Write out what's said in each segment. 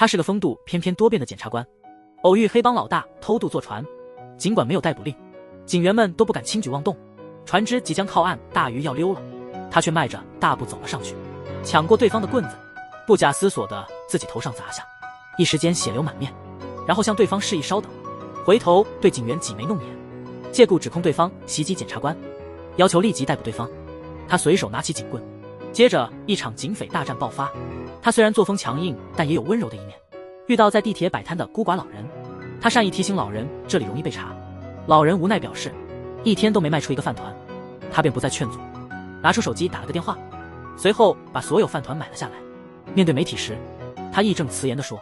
他是个风度翩翩多变的检察官，偶遇黑帮老大偷渡坐船，尽管没有逮捕令，警员们都不敢轻举妄动。船只即将靠岸，大鱼要溜了，他却迈着大步走了上去，抢过对方的棍子，不假思索地自己头上砸下，一时间血流满面，然后向对方示意稍等，回头对警员挤眉弄眼，借故指控对方袭击检察官，要求立即逮捕对方。他随手拿起警棍，接着一场警匪大战爆发。他虽然作风强硬，但也有温柔的一面。遇到在地铁摆摊的孤寡老人，他善意提醒老人这里容易被查，老人无奈表示一天都没卖出一个饭团，他便不再劝阻，拿出手机打了个电话，随后把所有饭团买了下来。面对媒体时，他义正辞严地说，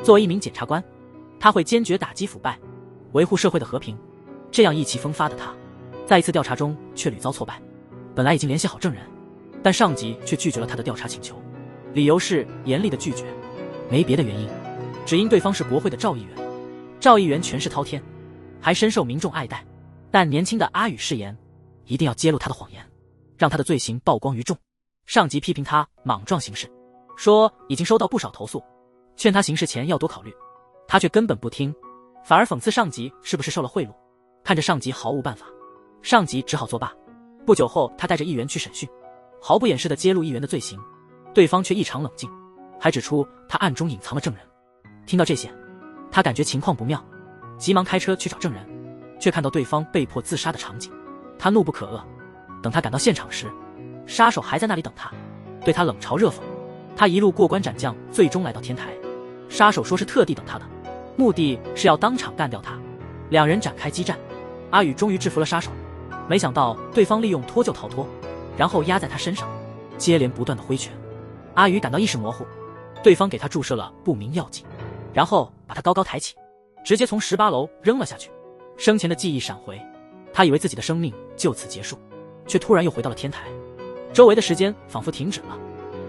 作为一名检察官，他会坚决打击腐败，维护社会的和平。这样意气风发的他，在一次调查中却屡遭挫败。本来已经联系好证人，但上级却拒绝了他的调查请求，理由是严厉的拒绝，没别的原因，只因对方是国会的赵议员。赵议员权势滔天，还深受民众爱戴，但年轻的阿宇誓言一定要揭露他的谎言，让他的罪行曝光于众。上级批评他莽撞行事，说已经收到不少投诉，劝他行事前要多考虑，他却根本不听，反而讽刺上级是不是受了贿赂。看着上级毫无办法，上级只好作罢。不久后，他带着议员去审讯，毫不掩饰地揭露议员的罪行，对方却异常冷静，还指出他暗中隐藏了证人。听到这些，他感觉情况不妙，急忙开车去找证人，却看到对方被迫自杀的场景，他怒不可遏。等他赶到现场时，杀手还在那里等他，对他冷嘲热讽。他一路过关斩将，最终来到天台。杀手说是特地等他的，目的是要当场干掉他。两人展开激战，阿宇终于制服了杀手，没想到对方利用脱臼逃脱，然后压在他身上，接连不断的挥拳。阿宇感到意识模糊，对方给他注射了不明药剂，然后把他高高抬起，直接从18楼扔了下去。生前的记忆闪回，他以为自己的生命就此结束，却突然又回到了天台，周围的时间仿佛停止了。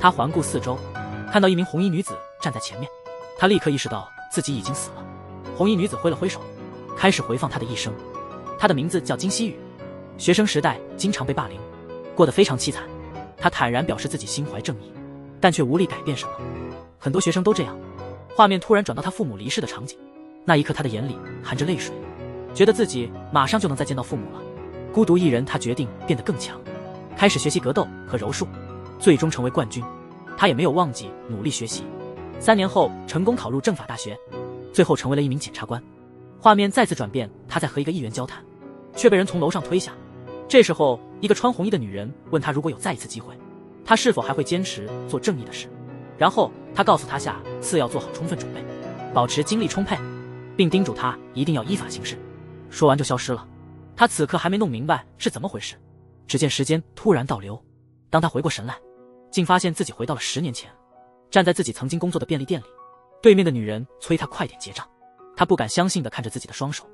他环顾四周，看到一名红衣女子站在前面，他立刻意识到自己已经死了。红衣女子挥了挥手，开始回放她的一生。她的名字叫金希雨，学生时代经常被霸凌，过得非常凄惨。她坦然表示自己心怀正义，但却无力改变什么。很多学生都这样。画面突然转到他父母离世的场景，那一刻他的眼里含着泪水，觉得自己马上就能再见到父母了。孤独一人，他决定变得更强，开始学习格斗和柔术，最终成为冠军。他也没有忘记努力学习，3年后成功考入政法大学，最后成为了一名检察官。画面再次转变，他在和一个议员交谈，却被人从楼上推下。这时候，一个穿红衣的女人问他，如果有再一次机会，他是否还会坚持做正义的事。然后他告诉他下次要做好充分准备，保持精力充沛，并叮嘱他一定要依法行事。说完就消失了。他此刻还没弄明白是怎么回事，只见时间突然倒流。当他回过神来，竟发现自己回到了10年前，站在自己曾经工作的便利店里，对面的女人催他快点结账。他不敢相信地看着自己的双手，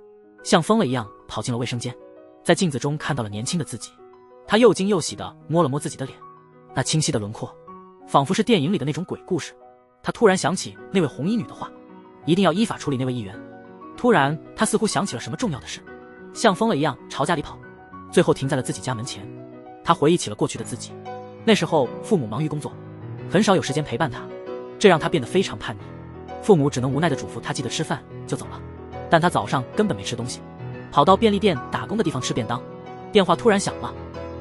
像疯了一样跑进了卫生间，在镜子中看到了年轻的自己。他又惊又喜地摸了摸自己的脸，那清晰的轮廓仿佛是电影里的那种鬼故事。他突然想起那位红衣女的话，一定要依法处理那位议员。突然他似乎想起了什么重要的事，像疯了一样朝家里跑，最后停在了自己家门前。他回忆起了过去的自己，那时候父母忙于工作，很少有时间陪伴他，这让他变得非常叛逆。父母只能无奈地嘱咐他记得吃饭就走了，但他早上根本没吃东西，跑到便利店打工的地方吃便当。电话突然响了，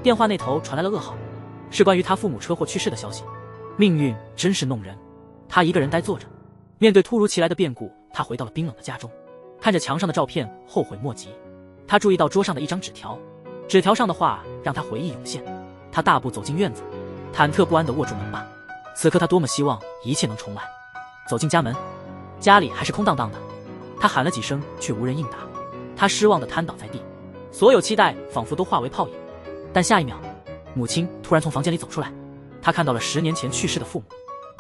电话那头传来了噩耗，是关于他父母车祸去世的消息。命运真是弄人。他一个人呆坐着，面对突如其来的变故，他回到了冰冷的家中，看着墙上的照片，后悔莫及。他注意到桌上的一张纸条，纸条上的话让他回忆涌现。他大步走进院子，忐忑不安地握住门把。此刻他多么希望一切能重来。走进家门，家里还是空荡荡的。他喊了几声，却无人应答。他失望地瘫倒在地，所有期待仿佛都化为泡影。但下一秒，母亲突然从房间里走出来。他看到了10年前去世的父母，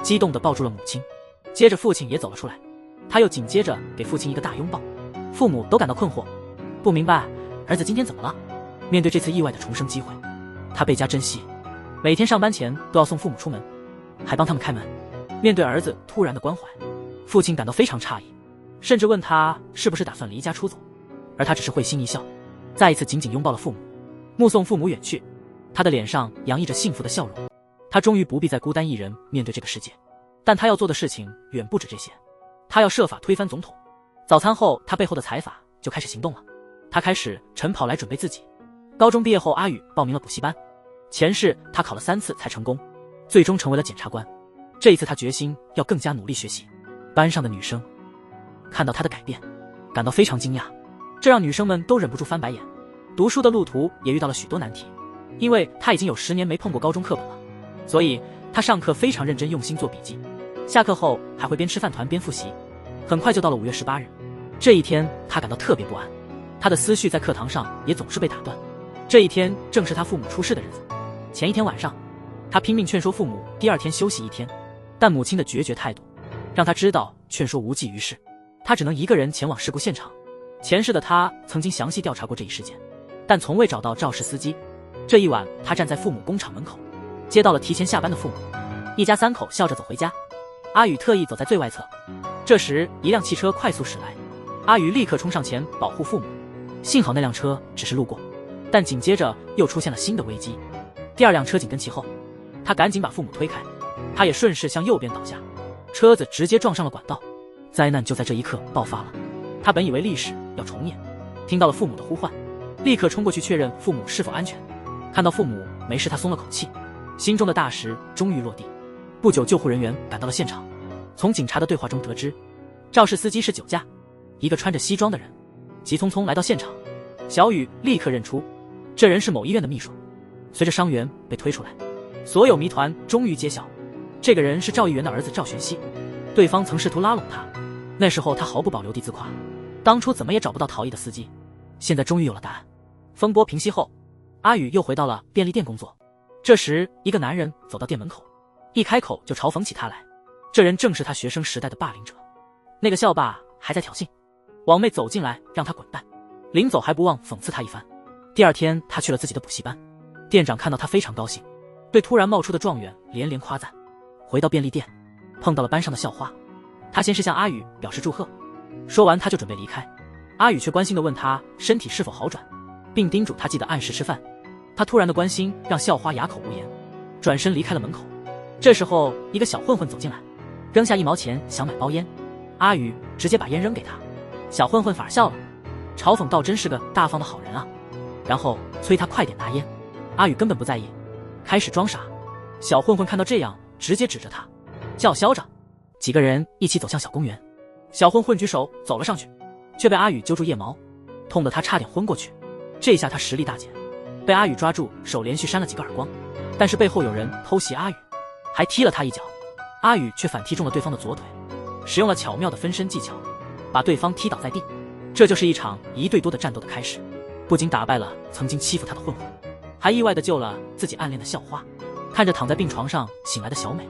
激动地抱住了母亲。接着父亲也走了出来，他又紧接着给父亲一个大拥抱。父母都感到困惑，不明白儿子今天怎么了。面对这次意外的重生机会，他倍加珍惜，每天上班前都要送父母出门，还帮他们开门。面对儿子突然的关怀，父亲感到非常诧异，甚至问他是不是打算离家出走，而他只是会心一笑，再一次紧紧拥抱了父母。目送父母远去，他的脸上洋溢着幸福的笑容。他终于不必再孤单一人面对这个世界，但他要做的事情远不止这些。他要设法推翻总统。早餐后，他背后的财阀就开始行动了。他开始晨跑来准备自己。高中毕业后，阿宇报名了补习班。前世他考了3次才成功，最终成为了检察官。这一次他决心要更加努力学习。班上的女生看到他的改变，感到非常惊讶，这让女生们都忍不住翻白眼。读书的路途也遇到了许多难题，因为他已经有10年没碰过高中课本了，所以他上课非常认真用心做笔记，下课后还会边吃饭团边复习。很快就到了5月18日，这一天他感到特别不安，他的思绪在课堂上也总是被打断。这一天正是他父母出事的日子。前一天晚上，他拼命劝说父母第2天休息1天，但母亲的决绝态度让他知道劝说无济于事，他只能一个人前往事故现场。前世的他曾经详细调查过这一事件，但从未找到肇事司机。这一晚，他站在父母工厂门口，接到了提前下班的父母，一家3口笑着走回家。阿宇特意走在最外侧，这时一辆汽车快速驶来，阿宇立刻冲上前保护父母，幸好那辆车只是路过，但紧接着又出现了新的危机。第2辆车紧跟其后，他赶紧把父母推开，他也顺势向右边倒下，车子直接撞上了管道。灾难就在这一刻爆发了。他本以为历史要重演，听到了父母的呼唤，立刻冲过去确认父母是否安全。看到父母没事，他松了口气，心中的大石终于落地。不久，救护人员赶到了现场，从警察的对话中得知，肇事司机是酒驾。一个穿着西装的人急匆匆来到现场，小雨立刻认出这人是某医院的秘书。随着伤员被推出来，所有谜团终于揭晓，这个人是赵议员的儿子赵玄熙。对方曾试图拉拢他，那时候他毫不保留地自夸，当初怎么也找不到逃逸的司机，现在终于有了答案。风波平息后，阿宇又回到了便利店工作。这时一个男人走到店门口，一开口就嘲讽起他来，这人正是他学生时代的霸凌者。那个校霸还在挑衅，网妹走进来让他滚蛋，临走还不忘讽刺他一番。第2天他去了自己的补习班，店长看到他非常高兴，对突然冒出的状元连连夸赞。回到便利店，碰到了班上的校花，他先是向阿宇表示祝贺，说完他就准备离开，阿宇却关心地问他身体是否好转，并叮嘱他记得按时吃饭。他突然的关心让校花哑口无言，转身离开了门口。这时候一个小混混走进来，扔下1毛钱想买包烟，阿宇直接把烟扔给他，小混混反而笑了，嘲讽道真是个大方的好人啊，然后催他快点拿烟。阿宇根本不在意，开始装傻。小混混看到这样，直接指着他叫嚣着。几个人一起走向小公园，小混混举手走了上去，却被阿宇揪住腋毛，痛得他差点昏过去。这下他实力大减，被阿宇抓住手，连续扇了几个耳光。但是背后有人偷袭阿宇，还踢了他一脚，阿宇却反踢中了对方的左腿，使用了巧妙的分身技巧，把对方踢倒在地。这就是一场1对多的战斗的开始，不仅打败了曾经欺负他的混混，还意外地救了自己暗恋的校花。看着躺在病床上醒来的小美，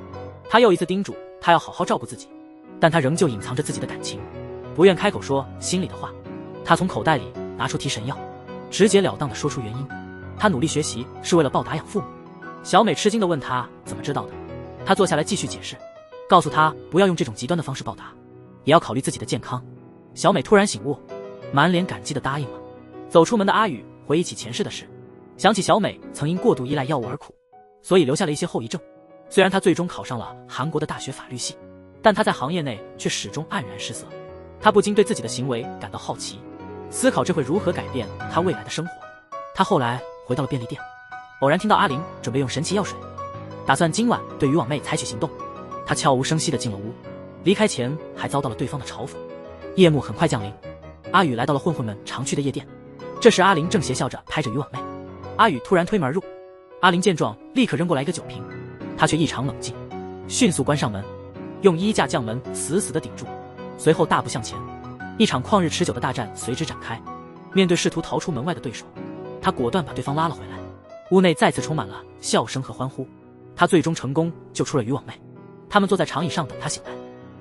他又一次叮嘱她要好好照顾自己，但他仍旧隐藏着自己的感情，不愿开口说心里的话。他从口袋里拿出提神药，直截了当地说出原因，他努力学习是为了报答养父母。小美吃惊地问他怎么知道的，他坐下来继续解释，告诉他不要用这种极端的方式报答，也要考虑自己的健康。小美突然醒悟，满脸感激地答应了。走出门的阿宇回忆起前世的事，想起小美曾因过度依赖药物而苦，所以留下了一些后遗症。虽然他最终考上了韩国的大学法律系，但他在行业内却始终黯然失色。他不禁对自己的行为感到好奇，思考这会如何改变他未来的生活。他后来回到了便利店，偶然听到阿玲准备用神奇药水，打算今晚对渔网妹采取行动。他悄无声息地进了屋，离开前还遭到了对方的嘲讽。夜幕很快降临，阿宇来到了混混们常去的夜店。这时阿玲正邪笑着拍着渔网妹，阿宇突然推门而入，阿玲见状立刻扔过来一个酒瓶，他却异常冷静，迅速关上门，用衣架将门死死地顶住，随后大步向前。一场旷日持久的大战随之展开。面对试图逃出门外的对手，他果断把对方拉了回来。屋内再次充满了笑声和欢呼，他最终成功救出了渔网妹。他们坐在长椅上等他醒来。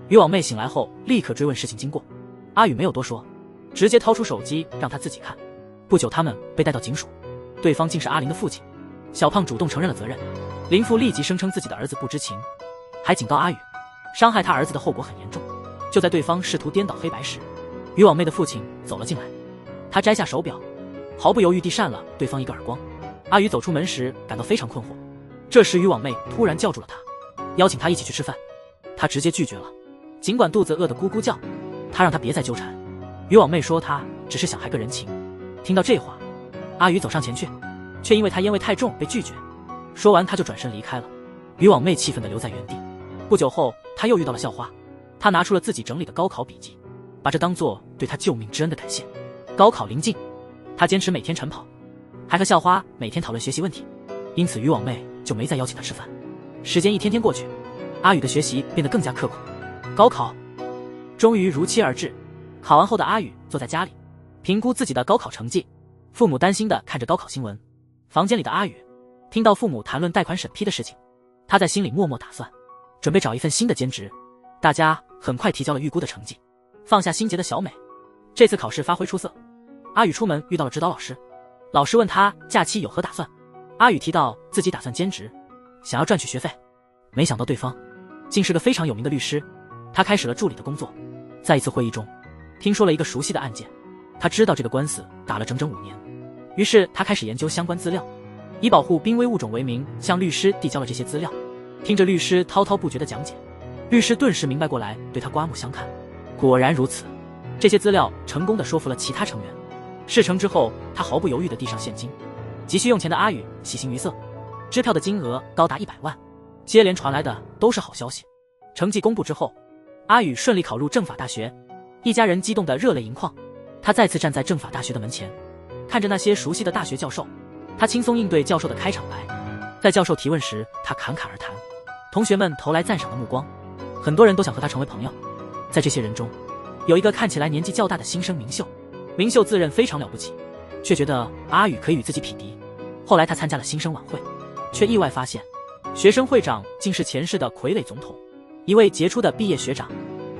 渔网妹醒来后立刻追问事情经过，阿宇没有多说，直接掏出手机让他自己看。不久他们被带到警署，对方竟是阿玲的父亲。小胖主动承认了责任，林父立即声称自己的儿子不知情，还警告阿宇伤害他儿子的后果很严重。就在对方试图颠倒黑白时，渔网妹的父亲走了进来，他摘下手表，毫不犹豫地扇了对方一个耳光。阿宇走出门时感到非常困惑，这时渔网妹突然叫住了他，邀请他一起去吃饭，他直接拒绝了。尽管肚子饿得咕咕叫，他让他别再纠缠。渔网妹说他只是想还个人情。听到这话，阿宇走上前去，却因为他烟味太重被拒绝。说完他就转身离开了。渔网妹气愤地留在原地。不久后，他又遇到了校花，他拿出了自己整理的高考笔记，把这当作对他救命之恩的感谢。高考临近，他坚持每天晨跑，还和校花每天讨论学习问题，因此渔网妹就没再邀请他吃饭。时间一天天过去，阿宇的学习变得更加刻苦。高考终于如期而至，考完后的阿宇坐在家里，评估自己的高考成绩。父母担心地看着高考新闻。房间里的阿宇听到父母谈论贷款审批的事情，他在心里默默打算，准备找一份新的兼职。大家很快提交了预估的成绩，放下心结的小美这次考试发挥出色。阿宇出门遇到了指导老师，老师问他假期有何打算。阿宇提到自己打算兼职，想要赚取学费，没想到对方竟是个非常有名的律师。他开始了助理的工作。在一次会议中，听说了一个熟悉的案件，他知道这个官司打了整整5年，于是他开始研究相关资料，以保护濒危物种为名，向律师递交了这些资料。听着律师滔滔不绝的讲解，律师顿时明白过来，对他刮目相看。果然如此，这些资料成功地说服了其他成员。事成之后，他毫不犹豫地递上现金。急需用钱的阿宇喜形于色，支票的金额高达100万。接连传来的都是好消息。成绩公布之后，阿宇顺利考入政法大学，一家人激动得热泪盈眶。他再次站在政法大学的门前，看着那些熟悉的大学教授，他轻松应对教授的开场白。在教授提问时，他侃侃而谈，同学们投来赞赏的目光，很多人都想和他成为朋友。在这些人中，有一个看起来年纪较大的新生明秀。明秀自认非常了不起，却觉得阿宇可以与自己匹敌。后来他参加了新生晚会，却意外发现学生会长竟是前世的傀儡总统，一位杰出的毕业学长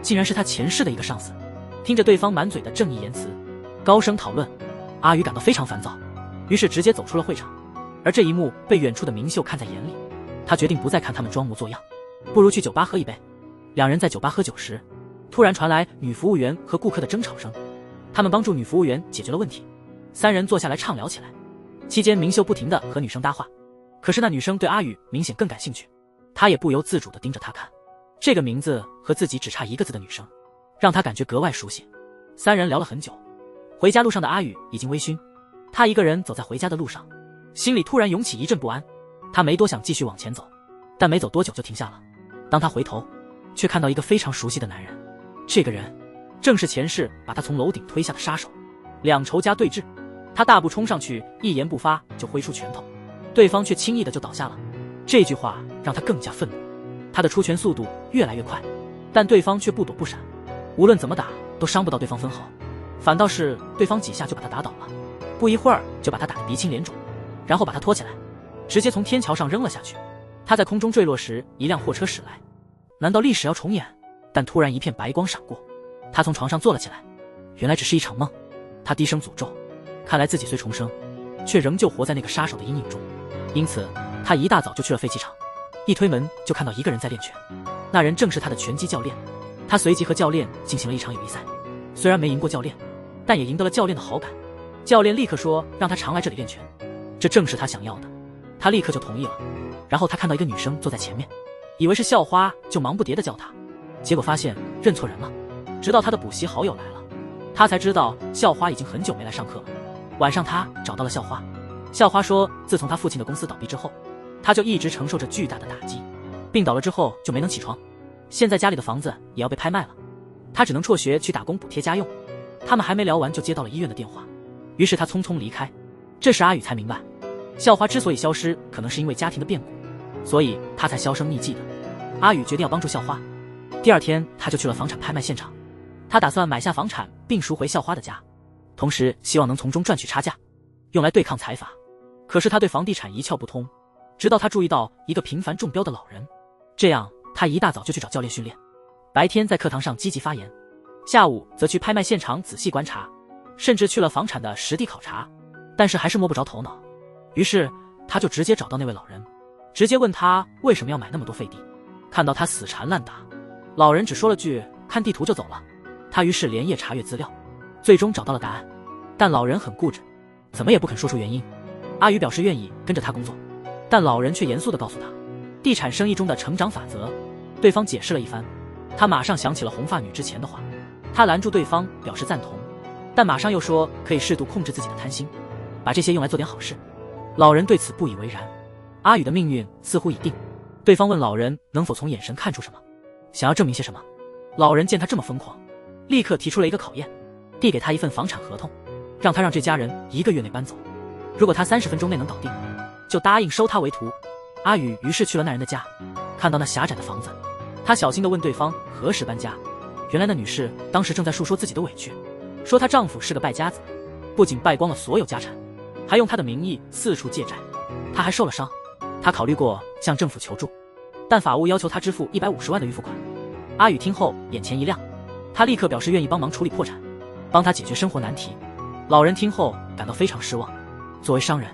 竟然是他前世的一个上司。听着对方满嘴的正义言辞，高声讨论，阿宇感到非常烦躁，于是直接走出了会场。而这一幕被远处的明秀看在眼里，他决定不再看他们装模作样，不如去酒吧喝一杯。两人在酒吧喝酒时，突然传来女服务员和顾客的争吵声，他们帮助女服务员解决了问题。三人坐下来畅聊起来，期间明秀不停地和女生搭话，可是那女生对阿宇明显更感兴趣，他也不由自主地盯着她看。这个名字和自己只差1个字的女生，让他感觉格外熟悉。三人聊了很久，回家路上的阿宇已经微醺，他一个人走在回家的路上，心里突然涌起一阵不安。他没多想继续往前走，但没走多久就停下了。当他回头，却看到一个非常熟悉的男人，这个人正是前世把他从楼顶推下的杀手。两仇家对峙，他大步冲上去，一言不发就挥出拳头，对方却轻易的就倒下了。这句话让他更加愤怒，他的出拳速度越来越快，但对方却不躲不闪，无论怎么打都伤不到对方分毫，反倒是对方几下就把他打倒了，不一会儿就把他打得鼻青脸肿，然后把他拖起来，直接从天桥上扔了下去。他在空中坠落时，一辆货车驶来，难道历史要重演？但突然一片白光闪过，他从床上坐了起来，原来只是一场梦。他低声诅咒，看来自己虽重生，却仍旧活在那个杀手的阴影中。因此他一大早就去了废弃场，一推门就看到一个人在练拳，那人正是他的拳击教练。他随即和教练进行了一场友谊赛，虽然没赢过教练，但也赢得了教练的好感。教练立刻说让他常来这里练拳，这正是他想要的，他立刻就同意了。然后他看到一个女生坐在前面，以为是校花，就忙不迭地叫她，结果发现认错人了。直到他的补习好友来了，他才知道校花已经很久没来上课了。晚上他找到了校花，校花说自从他父亲的公司倒闭之后，他就一直承受着巨大的打击，病倒了之后就没能起床，现在家里的房子也要被拍卖了，他只能辍学去打工补贴家用。他们还没聊完就接到了医院的电话，于是他匆匆离开。这时阿宇才明白，校花之所以消失，可能是因为家庭的变故，所以他才销声匿迹的。阿宇决定要帮助校花。第二天他就去了房产拍卖现场，他打算买下房产并赎回校花的家，同时希望能从中赚取差价，用来对抗财阀。可是他对房地产一窍不通，直到他注意到一个频繁中标的老人，这样他一大早就去找教练训练，白天在课堂上积极发言，下午则去拍卖现场仔细观察，甚至去了房产的实地考察，但是还是摸不着头脑。于是他就直接找到那位老人，直接问他为什么要买那么多废地。看到他死缠烂打，老人只说了句看地图就走了。他于是连夜查阅资料，最终找到了答案，但老人很固执，怎么也不肯说出原因。阿宇表示愿意跟着他工作，但老人却严肃地告诉他地产生意中的成长法则。对方解释了一番，他马上想起了红发女之前的话，他拦住对方表示赞同，但马上又说可以适度控制自己的贪心，把这些用来做点好事。老人对此不以为然。阿宇的命运似乎已定，对方问老人能否从眼神看出什么，想要证明些什么。老人见他这么疯狂，立刻提出了一个考验，递给他一份房产合同，让他让这家人1个月内搬走，如果他30分钟内能搞定，就答应收他为徒。阿宇于是去了那人的家，看到那狭窄的房子，他小心地问对方何时搬家。原来那女士当时正在述说自己的委屈，说她丈夫是个败家子，不仅败光了所有家产，还用她的名义四处借债，她还受了伤。她考虑过向政府求助，但法务要求她支付150万的预付款。阿宇听后眼前一亮，他立刻表示愿意帮忙处理破产，帮他解决生活难题。老人听后感到非常失望，作为商人，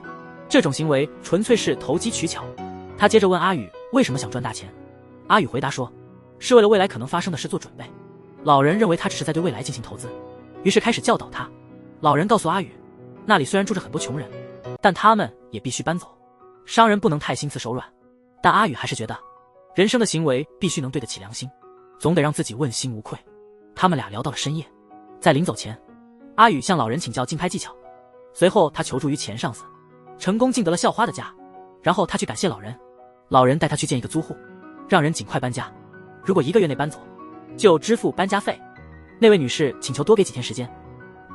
这种行为纯粹是投机取巧。他接着问阿宇为什么想赚大钱。阿宇回答说，是为了未来可能发生的事做准备。老人认为他只是在对未来进行投资，于是开始教导他。老人告诉阿宇，那里虽然住着很多穷人，但他们也必须搬走，商人不能太心慈手软。但阿宇还是觉得人生的行为必须能对得起良心，总得让自己问心无愧。他们俩聊到了深夜，在临走前，阿宇向老人请教竞拍技巧，随后他求助于前上司，成功进得了校花的家。然后他去感谢老人，老人带他去见一个租户，让人尽快搬家，如果1个月内搬走，就支付搬家费。那位女士请求多给几天时间，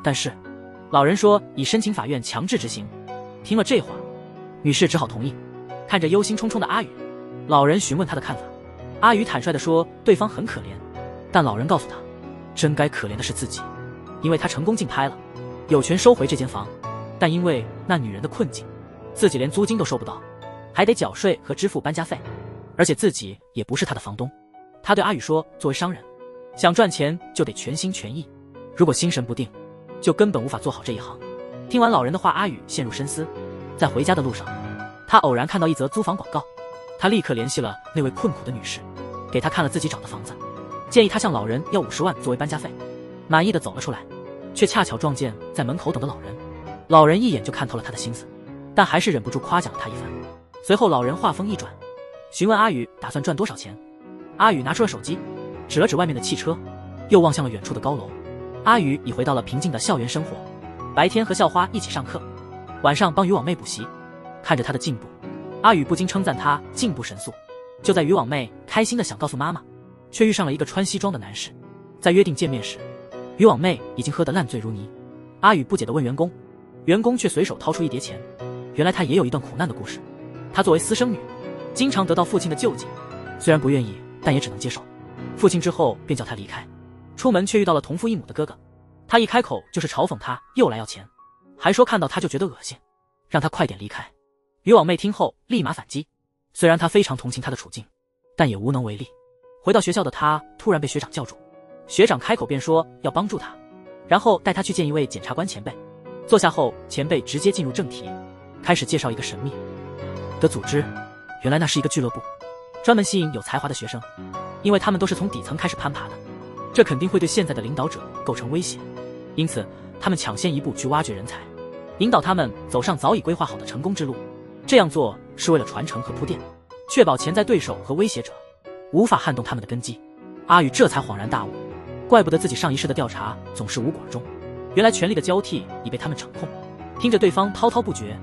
但是老人说已申请法院强制执行。听了这话，女士只好同意。看着忧心忡忡的阿宇，老人询问他的看法。阿宇坦率地说对方很可怜，但老人告诉他，真该可怜的是自己，因为他成功竞拍了，有权收回这间房，但因为那女人的困境，自己连租金都收不到，还得缴税和支付搬家费，而且自己也不是他的房东。他对阿宇说，作为商人，想赚钱就得全心全意，如果心神不定，就根本无法做好这一行。听完老人的话，阿宇陷入深思。在回家的路上，他偶然看到一则租房广告，他立刻联系了那位困苦的女士，给她看了自己找的房子，建议她向老人要50万作为搬家费。满意的走了出来，却恰巧撞见在门口等的老人。老人一眼就看透了他的心思，但还是忍不住夸奖了他一番。随后老人话锋一转，询问阿宇打算赚多少钱。阿宇拿出了手机，指了指外面的汽车，又望向了远处的高楼。阿宇已回到了平静的校园生活，白天和校花一起上课，晚上帮渔网妹补习。看着她的进步，阿宇不禁称赞她进步神速。就在渔网妹开心的想告诉妈妈，却遇上了一个穿西装的男士。在约定见面时，渔网妹已经喝得烂醉如泥。阿宇不解地问员工，员工却随手掏出一叠钱。原来她也有一段苦难的故事。她作为私生女，经常得到父亲的救济，虽然不愿意，但也只能接受。父亲之后便叫她离开，出门却遇到了同父异母的哥哥，他一开口就是嘲讽他又来要钱，还说看到他就觉得恶心，让他快点离开。渔网妹听后立马反击，虽然她非常同情他的处境，但也无能为力。回到学校的她突然被学长叫住，学长开口便说要帮助她，然后带她去见一位检察官前辈。坐下后，前辈直接进入正题，开始介绍一个神秘的组织。原来那是一个俱乐部，专门吸引有才华的学生，因为他们都是从底层开始攀爬的，这肯定会对现在的领导者构成威胁，因此他们抢先一步去挖掘人才，引导他们走上早已规划好的成功之路。这样做是为了传承和铺垫，确保潜在对手和威胁者无法撼动他们的根基。阿宇这才恍然大悟，怪不得自己上一世的调查总是无果而终，原来权力的交替已被他们掌控。听着对方滔滔不绝，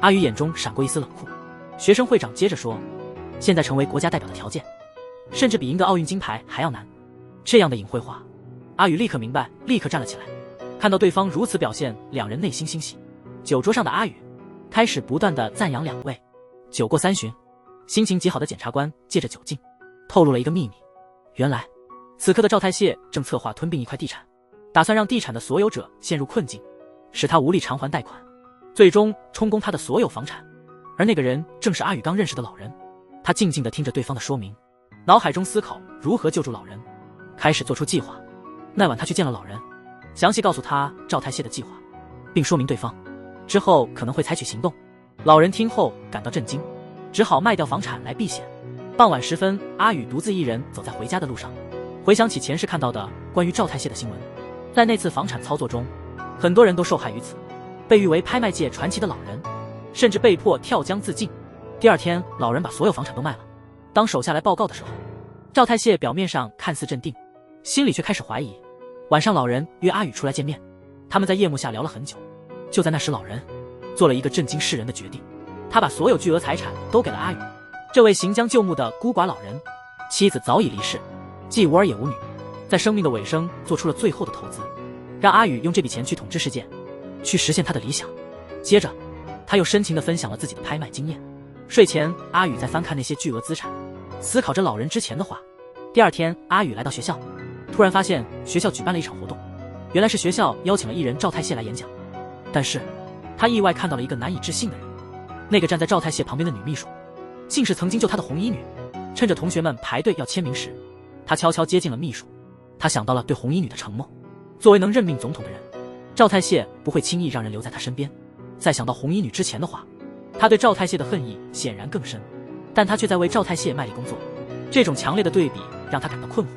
阿宇眼中闪过一丝冷酷。学生会长接着说，现在成为国家代表的条件，甚至比赢得奥运金牌还要难。这样的隐晦话，阿宇立刻明白，立刻站了起来。看到对方如此表现，两人内心欣喜。酒桌上的阿宇开始不断地赞扬两位。酒过3巡，心情极好的检察官借着酒劲透露了一个秘密，原来此刻的赵太谢正策划吞并一块地产，打算让地产的所有者陷入困境，使他无力偿还贷款，最终充公他的所有房产。而那个人正是阿宇刚认识的老人。他静静地听着对方的说明，脑海中思考如何救助老人，开始做出计划。那晚他去见了老人，详细告诉他赵太谢的计划，并说明对方之后可能会采取行动。老人听后感到震惊，只好卖掉房产来避险。傍晚时分，阿宇独自一人走在回家的路上，回想起前世看到的关于赵太谢的新闻。在那次房产操作中，很多人都受害于此，被誉为拍卖界传奇的老人甚至被迫跳江自尽。第二天，老人把所有房产都卖了。当手下来报告的时候，赵太谢表面上看似镇定，心里却开始怀疑。晚上老人约阿宇出来见面，他们在夜幕下聊了很久。就在那时，老人做了一个震惊世人的决定，他把所有巨额财产都给了阿宇。这位行将就木的孤寡老人，妻子早已离世，既无儿也无女，在生命的尾声做出了最后的投资，让阿宇用这笔钱去统治世界，去实现他的理想。接着他又深情地分享了自己的拍卖经验。睡前阿宇在翻看那些巨额资产，思考着老人之前的话。第二天阿宇来到学校，突然发现学校举办了一场活动，原来是学校邀请了艺人赵太谢来演讲。但是他意外看到了一个难以置信的人，那个站在赵太谢旁边的女秘书竟是曾经救他的红衣女。趁着同学们排队要签名时，他悄悄接近了秘书。他想到了对红衣女的承诺，作为能任命总统的人，赵太谢不会轻易让人留在他身边。再想到红衣女之前的话，他对赵太谢的恨意显然更深，但他却在为赵太谢卖力工作。这种强烈的对比让他感到困惑。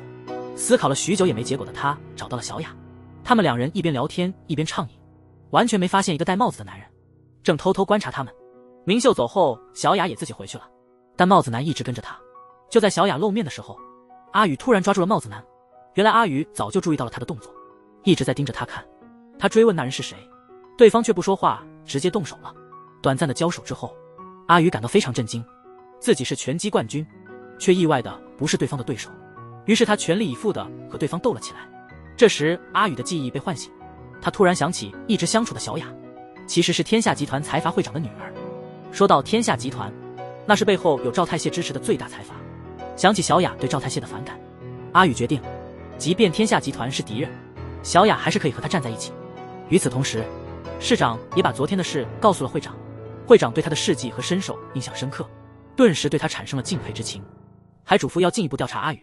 思考了许久也没结果的他找到了小雅，他们两人一边聊天一边畅饮，完全没发现一个戴帽子的男人正偷偷观察他们。明秀走后，小雅也自己回去了，但帽子男一直跟着他。就在小雅露面的时候，阿宇突然抓住了帽子男。原来阿宇早就注意到了他的动作，一直在盯着他看。他追问那人是谁，对方却不说话，直接动手了。短暂的交手之后，阿宇感到非常震惊，自己是拳击冠军，却意外的不是对方的对手。于是他全力以赴的和对方斗了起来。这时阿宇的记忆被唤醒，他突然想起一直相处的小雅，其实是天下集团财阀会长的女儿。说到天下集团，那是背后有赵太谢支持的最大财阀。想起小雅对赵太谢的反感，阿宇决定，即便天下集团是敌人，小雅还是可以和他站在一起。与此同时，市长也把昨天的事告诉了会长。会长对他的事迹和身手印象深刻，顿时对他产生了敬佩之情，还嘱咐要进一步调查阿宇。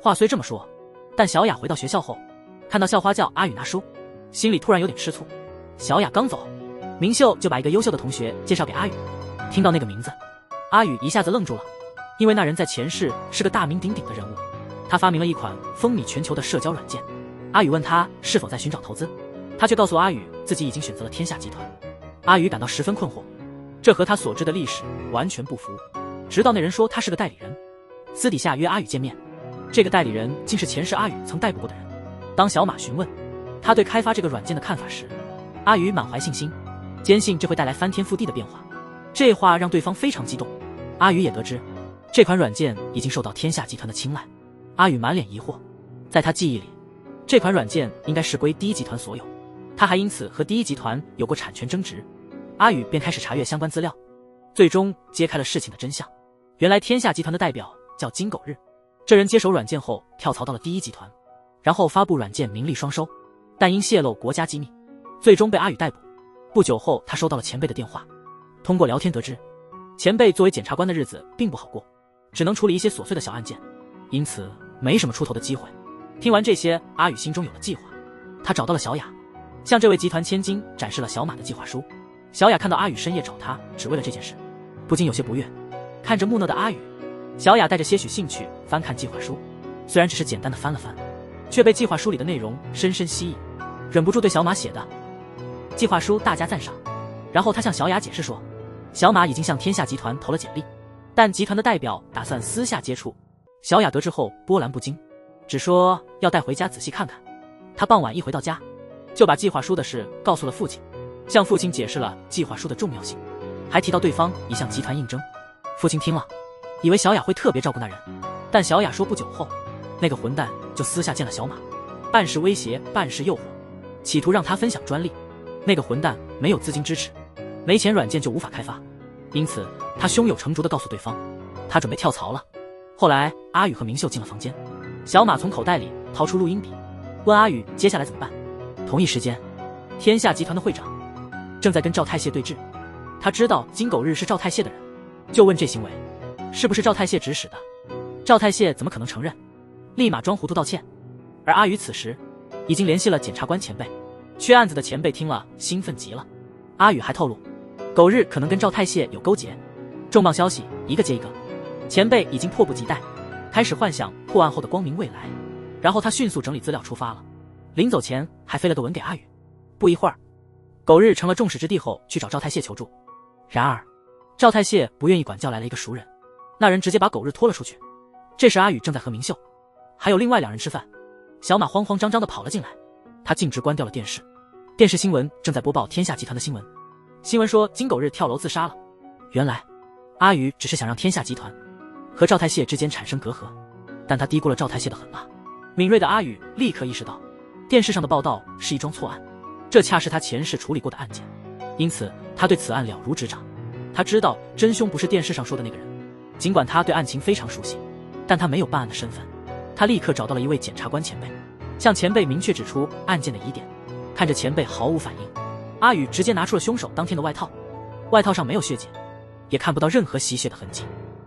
话虽这么说，但小雅回到学校后，看到校花叫阿宇拿书，心里突然有点吃醋。小雅刚走，明秀就把一个优秀的同学介绍给阿宇。听到那个名字，阿宇一下子愣住了，因为那人在前世是个大名鼎鼎的人物，他发明了一款风靡全球的社交软件。阿宇问他是否在寻找投资，他却告诉阿宇自己已经选择了天下集团。阿宇感到十分困惑，这和他所知的历史完全不符。直到那人说他是个代理人，私底下约阿宇见面，这个代理人竟是前世阿宇曾逮捕过的人。当小马询问他对开发这个软件的看法时，阿宇满怀信心，坚信这会带来翻天覆地的变化。这话让对方非常激动。阿宇也得知这款软件已经受到天下集团的青睐。阿宇满脸疑惑，在他记忆里，这款软件应该是归第一集团所有，他还因此和第一集团有过产权争执。阿宇便开始查阅相关资料，最终揭开了事情的真相。原来天下集团的代表叫金狗日，这人接手软件后跳槽到了第一集团，然后发布软件名利双收，但因泄露国家机密，最终被阿宇逮捕。不久后他收到了前辈的电话，通过聊天得知，前辈作为检察官的日子并不好过，只能处理一些琐碎的小案件，因此没什么出头的机会。听完这些，阿宇心中有了计划，他找到了小雅，向这位集团千金展示了小马的计划书。小雅看到阿宇深夜找他只为了这件事，不禁有些不悦。看着木讷的阿宇，小雅带着些许兴趣翻看计划书，虽然只是简单的翻了翻，却被计划书里的内容深深吸引，忍不住对小马写的计划书大加赞赏。然后他向小雅解释说，小马已经向天下集团投了简历，但集团的代表打算私下接触。小雅得知后波澜不惊，只说要带回家仔细看看。他傍晚一回到家，就把计划书的事告诉了父亲，向父亲解释了计划书的重要性，还提到对方已向集团应征。父亲听了，以为小雅会特别照顾那人，但小雅说不久后，那个混蛋就私下见了小马，半是威胁半是诱惑，企图让他分享专利。那个混蛋没有资金支持，没钱软件就无法开发，因此他胸有成竹地告诉对方，他准备跳槽了。后来阿宇和明秀进了房间，小马从口袋里掏出录音笔，问阿宇接下来怎么办。同一时间，天下集团的会长正在跟赵太谢对峙，他知道金狗日是赵太谢的人，就问这行为是不是赵太谢指使的。赵太谢怎么可能承认，立马装糊涂道歉。而阿宇此时已经联系了检察官前辈，缺案子的前辈听了兴奋极了。阿宇还透露，狗日可能跟赵太谢有勾结。重磅消息一个接一个，前辈已经迫不及待，开始幻想破案后的光明未来。然后他迅速整理资料出发了，临走前还飞了个吻给阿宇。不一会儿，狗日成了众矢之的后去找赵太谢求助。然而赵太谢不愿意管教来了一个熟人，那人直接把狗日拖了出去。这时阿宇正在和明秀还有另外2人吃饭，小马慌慌张张地跑了进来，他径直关掉了电视。电视新闻正在播报天下集团的新闻，新闻说金狗日跳楼自杀了。原来阿宇只是想让天下集团和赵太谢之间产生隔阂，但他低估了赵太谢的狠辣。敏锐的阿宇立刻意识到电视上的报道是一桩错案，这恰是他前世处理过的案件，因此他对此案了如指掌。他知道真凶不是电视上说的那个人，尽管他对案情非常熟悉，但他没有办案的身份。他立刻找到了一位检察官前辈，向前辈明确指出案件的疑点。看着前辈毫无反应，阿宇直接拿出了凶手当天的外套，外套上没有血迹，也看不到任何吸血的痕迹，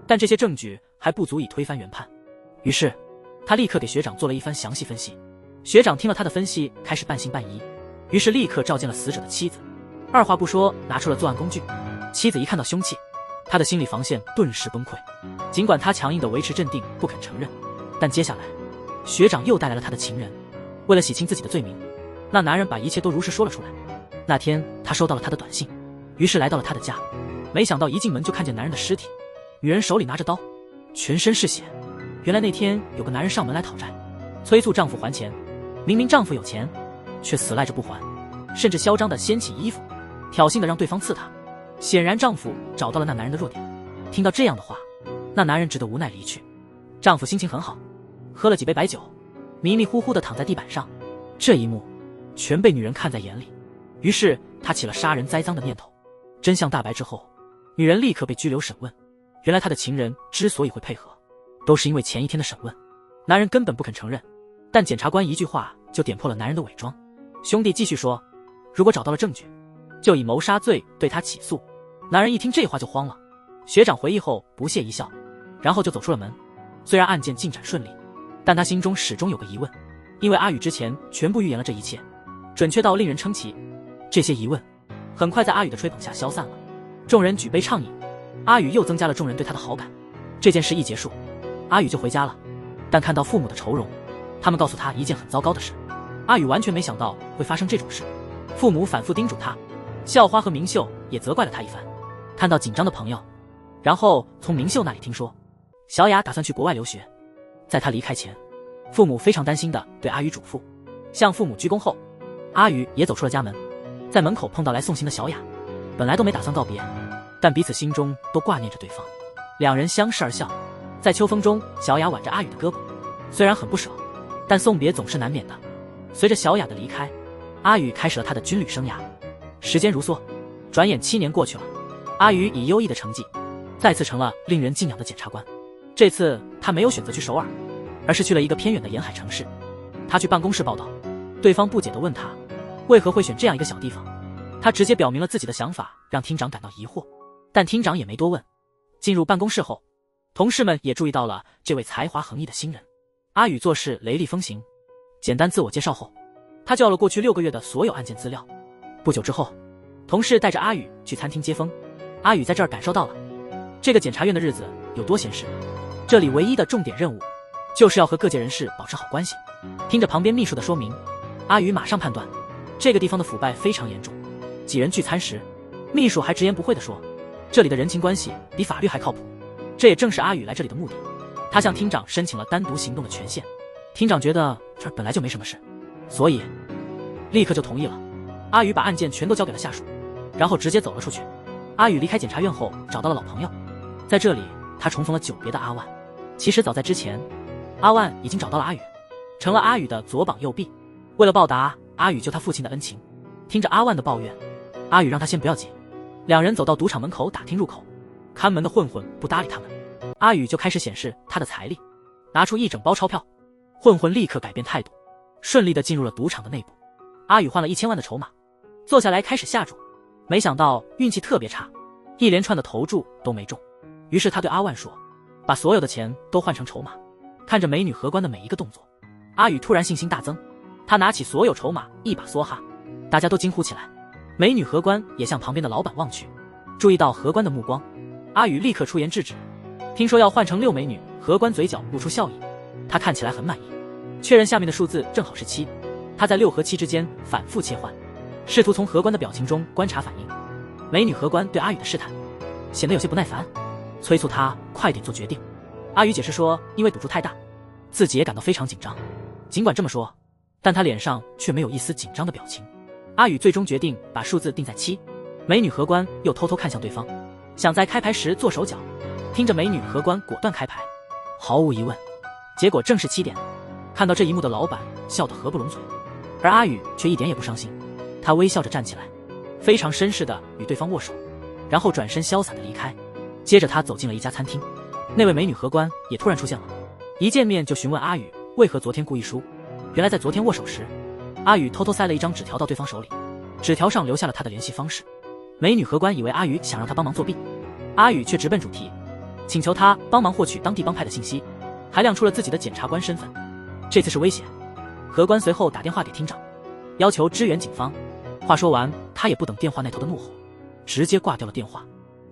但这些证据还不足以推翻原判。于是他立刻给学长做了一番详细分析。学长听了他的分析，开始半信半疑，于是立刻召见了死者的妻子，二话不说拿出了作案工具。妻子一看到凶器，他的心理防线顿时崩溃，尽管他强硬地维持镇定，不肯承认，但接下来学长又带来了他的情人。为了洗清自己的罪名，那男人把一切都如实说了出来。那天他收到了他的短信，于是来到了他的家，没想到一进门就看见男人的尸体，女人手里拿着刀，全身是血。原来那天有个男人上门来讨债，催促丈夫还钱，明明丈夫有钱，却死赖着不还，甚至嚣张地掀起衣服，挑衅地让对方刺他。显然丈夫找到了那男人的弱点。听到这样的话，那男人只得无奈离去。丈夫心情很好，喝了几杯白酒，迷迷糊糊地躺在地板上。这一幕全被女人看在眼里，于是她起了杀人栽赃的念头。真相大白之后，女人立刻被拘留审问。原来她的情人之所以会配合，都是因为前一天的审问，男人根本不肯承认，但检察官一句话就点破了男人的伪装。兄弟继续说，如果找到了证据，就以谋杀罪对他起诉。男人一听这话就慌了。学长回忆后不屑一笑，然后就走出了门。虽然案件进展顺利，但他心中始终有个疑问，因为阿宇之前全部预言了这一切，准确到令人称奇。这些疑问很快在阿宇的吹捧下消散了，众人举杯畅饮，阿宇又增加了众人对他的好感。这件事一结束，阿宇就回家了，但看到父母的愁容，他们告诉他一件很糟糕的事。阿宇完全没想到会发生这种事，父母反复叮嘱他，校花和明秀也责怪了他一番。看到紧张的朋友，然后从明秀那里听说小雅打算去国外留学。在他离开前，父母非常担心的对阿宇嘱咐。向父母鞠躬后，阿宇也走出了家门，在门口碰到来送行的小雅。本来都没打算告别，但彼此心中都挂念着对方，两人相视而笑。在秋风中，小雅挽着阿宇的胳膊，虽然很不舍，但送别总是难免的。随着小雅的离开，阿宇开始了他的军旅生涯。时间如梭，转眼7年过去了，阿宇以优异的成绩再次成了令人敬仰的检察官。这次他没有选择去首尔，而是去了一个偏远的沿海城市。他去办公室报道，对方不解地问他为何会选这样一个小地方。他直接表明了自己的想法，让厅长感到疑惑，但厅长也没多问。进入办公室后，同事们也注意到了这位才华横溢的新人。阿宇做事雷厉风行，简单自我介绍后，他就要了过去6个月的所有案件资料。不久之后，同事带着阿宇去餐厅接风。阿宇在这儿感受到了这个检察院的日子有多闲适。这里唯一的重点任务就是要和各界人士保持好关系。听着旁边秘书的说明，阿宇马上判断这个地方的腐败非常严重。几人聚餐时，秘书还直言不讳地说，这里的人情关系比法律还靠谱。这也正是阿宇来这里的目的。他向厅长申请了单独行动的权限。厅长觉得这儿本来就没什么事，所以立刻就同意了。阿宇把案件全都交给了下属，然后直接走了出去。阿宇离开检察院后找到了老朋友，在这里他重逢了久别的阿万。其实早在之前，阿万已经找到了阿宇，成了阿宇的左膀右臂。为了报答阿宇救他父亲的恩情，听着阿万的抱怨，阿宇让他先不要急。两人走到赌场门口打听入口，看门的混混不搭理他们，阿宇就开始显示他的财力，拿出一整包钞票。混混立刻改变态度，顺利地进入了赌场的内部。阿宇换了1000万的筹码，坐下来开始下注，没想到运气特别差，一连串的投注都没中。于是他对阿万说，把所有的钱都换成筹码。看着美女荷官的每一个动作，阿宇突然信心大增，他拿起所有筹码一把梭哈，大家都惊呼起来。美女荷官也向旁边的老板望去，注意到荷官的目光，阿宇立刻出言制止。听说要换成6美女，荷官嘴角露出笑意，他看起来很满意，确认下面的数字正好是7。他在6和7之间反复切换，试图从荷官的表情中观察反应。美女荷官对阿宇的试探显得有些不耐烦，催促他快点做决定。阿宇解释说，因为赌注太大，自己也感到非常紧张。尽管这么说，但他脸上却没有一丝紧张的表情。阿宇最终决定把数字定在7。美女荷官又偷偷看向对方，想在开牌时做手脚。听着美女荷官果断开牌，毫无疑问，结果正是7点。看到这一幕的老板笑得合不拢嘴，而阿宇却一点也不伤心。他微笑着站起来，非常绅士地与对方握手，然后转身潇洒地离开。接着他走进了一家餐厅，那位美女荷官也突然出现了，一见面就询问阿宇为何昨天故意输。原来在昨天握手时，阿宇偷偷塞了一张纸条到对方手里，纸条上留下了他的联系方式。美女荷官以为阿宇想让他帮忙作弊，阿宇却直奔主题，请求他帮忙获取当地帮派的信息，还亮出了自己的检察官身份。这次是威胁。荷官随后打电话给厅长，要求支援警方。话说完，他也不等电话那头的怒吼，直接挂掉了电话。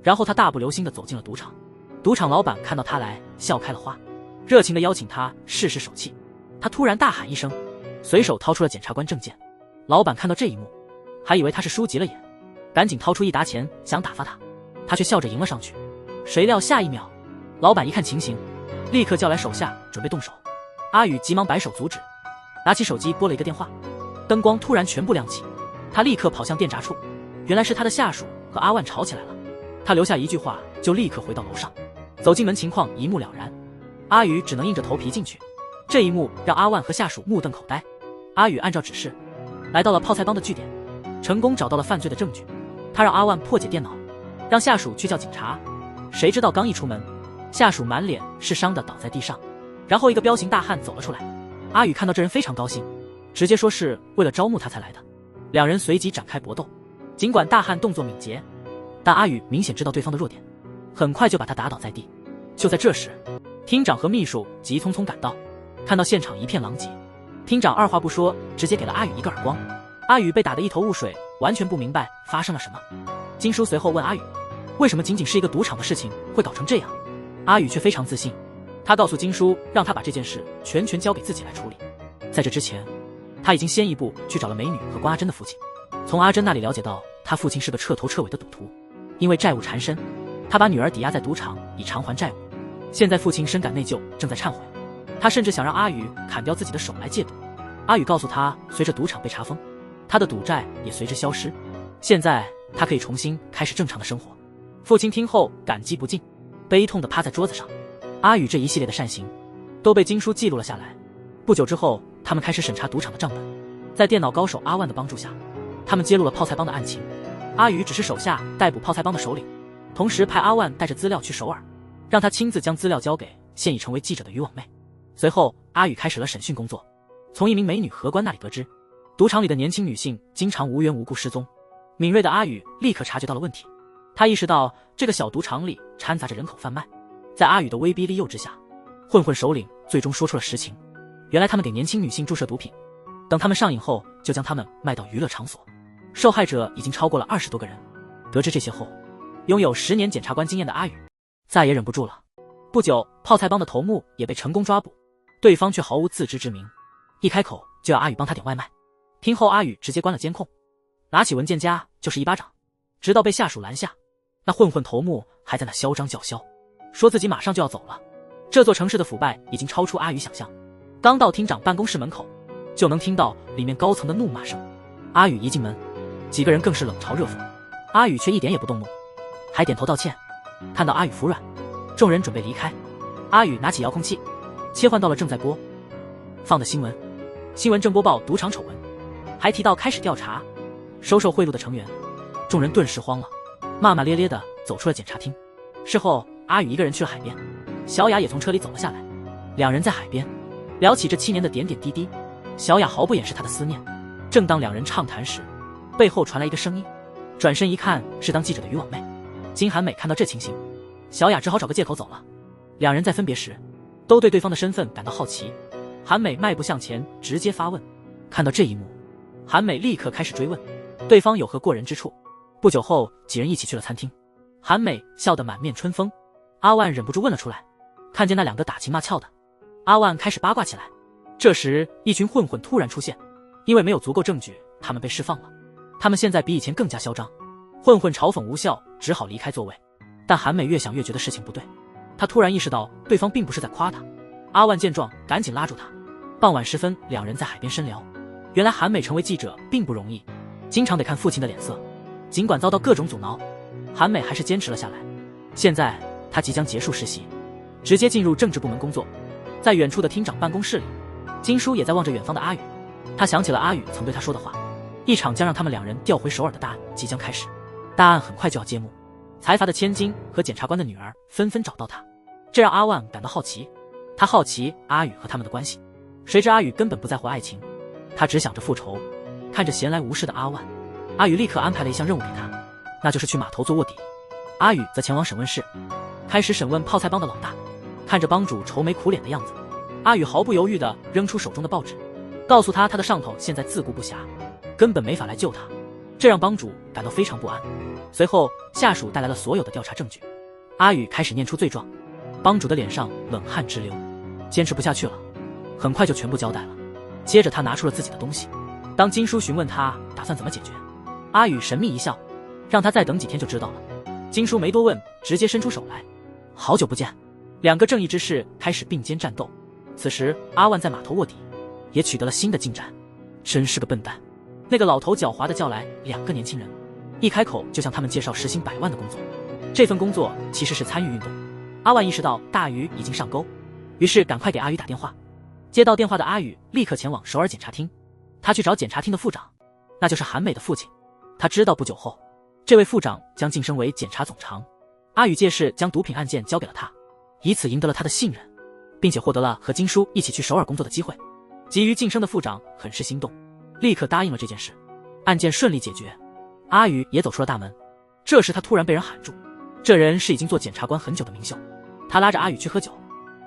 然后他大步流星地走进了赌场。赌场老板看到他来，笑开了花，热情地邀请他试试手气。他突然大喊一声，随手掏出了检察官证件。老板看到这一幕，还以为他是输急了眼，赶紧掏出一沓钱想打发他，他却笑着迎了上去。谁料下一秒，老板一看情形，立刻叫来手下准备动手。阿宇急忙摆手阻止，拿起手机拨了一个电话，灯光突然全部亮起，他立刻跑向电闸处，原来是他的下属和阿万吵起来了。他留下一句话就立刻回到楼上，走进门情况一目了然。阿宇只能硬着头皮进去，这一幕让阿万和下属目瞪口呆。阿宇按照指示来到了泡菜帮的据点，成功找到了犯罪的证据。他让阿万破解电脑，让下属去叫警察。谁知道刚一出门，下属满脸是伤的倒在地上，然后一个彪形大汉走了出来。阿宇看到这人非常高兴，直接说是为了招募他才来的。两人随即展开搏斗，尽管大汉动作敏捷，但阿宇明显知道对方的弱点，很快就把他打倒在地。就在这时，厅长和秘书急匆匆赶到，看到现场一片狼藉，厅长二话不说直接给了阿宇一个耳光。阿宇被打得一头雾水，完全不明白发生了什么。金叔随后问阿宇，为什么仅仅是一个赌场的事情会搞成这样？阿宇却非常自信，他告诉金叔让他把这件事全权交给自己来处理。在这之前，他已经先一步去找了美女和关阿珍的父亲，从阿珍那里了解到他父亲是个彻头彻尾的赌徒，因为债务缠身，他把女儿抵押在赌场以偿还债务。现在父亲深感内疚，正在忏悔，他甚至想让阿宇砍掉自己的手来戒赌。阿宇告诉他，随着赌场被查封，他的赌债也随之消失，现在他可以重新开始正常的生活。父亲听后感激不尽，悲痛地趴在桌子上。阿宇这一系列的善行都被金叔记录了下来。不久之后，他们开始审查赌场的账本，在电脑高手阿万的帮助下，他们揭露了泡菜帮的案情。阿宇只是手下逮捕泡菜帮的首领，同时派阿万带着资料去首尔，让他亲自将资料交给现已成为记者的渔网妹。随后，阿宇开始了审讯工作。从一名美女荷官那里得知，赌场里的年轻女性经常无缘无故失踪。敏锐的阿宇立刻察觉到了问题，他意识到这个小赌场里掺杂着人口贩卖。在阿宇的威逼利诱之下，混混首领最终说出了实情。原来他们给年轻女性注射毒品，等他们上瘾后就将他们卖到娱乐场所，受害者已经超过了20多个人。得知这些后，拥有10年检察官经验的阿宇再也忍不住了。不久，泡菜帮的头目也被成功抓捕，对方却毫无自知之明，一开口就要阿宇帮他点外卖。听后，阿宇直接关了监控，拿起文件夹就是一巴掌，直到被下属拦下。那混混头目还在那嚣张叫嚣，说自己马上就要走了。这座城市的腐败已经超出阿宇想象。刚到厅长办公室门口，就能听到里面高层的怒骂声。阿宇一进门，几个人更是冷嘲热讽，阿宇却一点也不动怒，还点头道歉。看到阿宇服软，众人准备离开，阿宇拿起遥控器，切换到了正在播放的新闻。新闻正播报赌场丑闻，还提到开始调查收受贿赂的成员。众人顿时慌了，骂骂咧咧地走出了检察厅。事后，阿宇一个人去了海边，小雅也从车里走了下来。两人在海边聊起这7年的点点滴滴，小雅毫不掩饰她的思念。正当两人畅谈时，背后传来一个声音，转身一看是当记者的渔网妹金韩美。看到这情形，小雅只好找个借口走了。两人在分别时都对对方的身份感到好奇。韩美迈步向前，直接发问。看到这一幕，韩美立刻开始追问对方有何过人之处。不久后，几人一起去了餐厅，韩美笑得满面春风。阿万忍不住问了出来，看见那两个打情骂俏的，阿万开始八卦起来。这时，一群混混突然出现，因为没有足够证据，他们被释放了。他们现在比以前更加嚣张，混混嘲讽无效，只好离开座位。但韩美越想越觉得事情不对，他突然意识到对方并不是在夸他。阿万见状赶紧拉住他。傍晚时分，两人在海边深聊。原来韩美成为记者并不容易，经常得看父亲的脸色。尽管遭到各种阻挠，韩美还是坚持了下来。现在他即将结束实习，直接进入政治部门工作。在远处的厅长办公室里，金叔也在望着远方的阿宇。他想起了阿宇曾对他说的话，一场将让他们两人调回首尔的大案即将开始。大案很快就要揭幕，财阀的千金和检察官的女儿纷纷找到他，这让阿万感到好奇。他好奇阿宇和他们的关系，谁知阿宇根本不在乎爱情，他只想着复仇。看着闲来无事的阿万，阿宇立刻安排了一项任务给他，那就是去码头做卧底。阿宇则前往审问室，开始审问泡菜帮的老大。看着帮主愁眉苦脸的样子，阿宇毫不犹豫地扔出手中的报纸，告诉他的上头现在自顾不暇，根本没法来救他。这让帮主感到非常不安。随后下属带来了所有的调查证据，阿宇开始念出罪状。帮主的脸上冷汗直流，坚持不下去了，很快就全部交代了。接着他拿出了自己的东西。当金叔询问他打算怎么解决，阿宇神秘一笑，让他再等几天就知道了。金叔没多问，直接伸出手来。好久不见。两个正义之士开始并肩战斗。此时阿万在码头卧底，也取得了新的进展。真是个笨蛋。那个老头狡猾地叫来两个年轻人，一开口就向他们介绍时薪100万的工作。这份工作其实是参与运动。阿万意识到大鱼已经上钩，于是赶快给阿宇打电话。接到电话的阿宇立刻前往首尔检察厅，他去找检察厅的副长，那就是韩美的父亲。他知道不久后，这位副长将晋升为检察总长。阿宇借势将毒品案件交给了他，以此赢得了他的信任，并且获得了和金叔一起去首尔工作的机会。急于晋升的副长很是心动，立刻答应了这件事。案件顺利解决，阿宇也走出了大门。这时他突然被人喊住，这人是已经做检察官很久的明秀。他拉着阿宇去喝酒，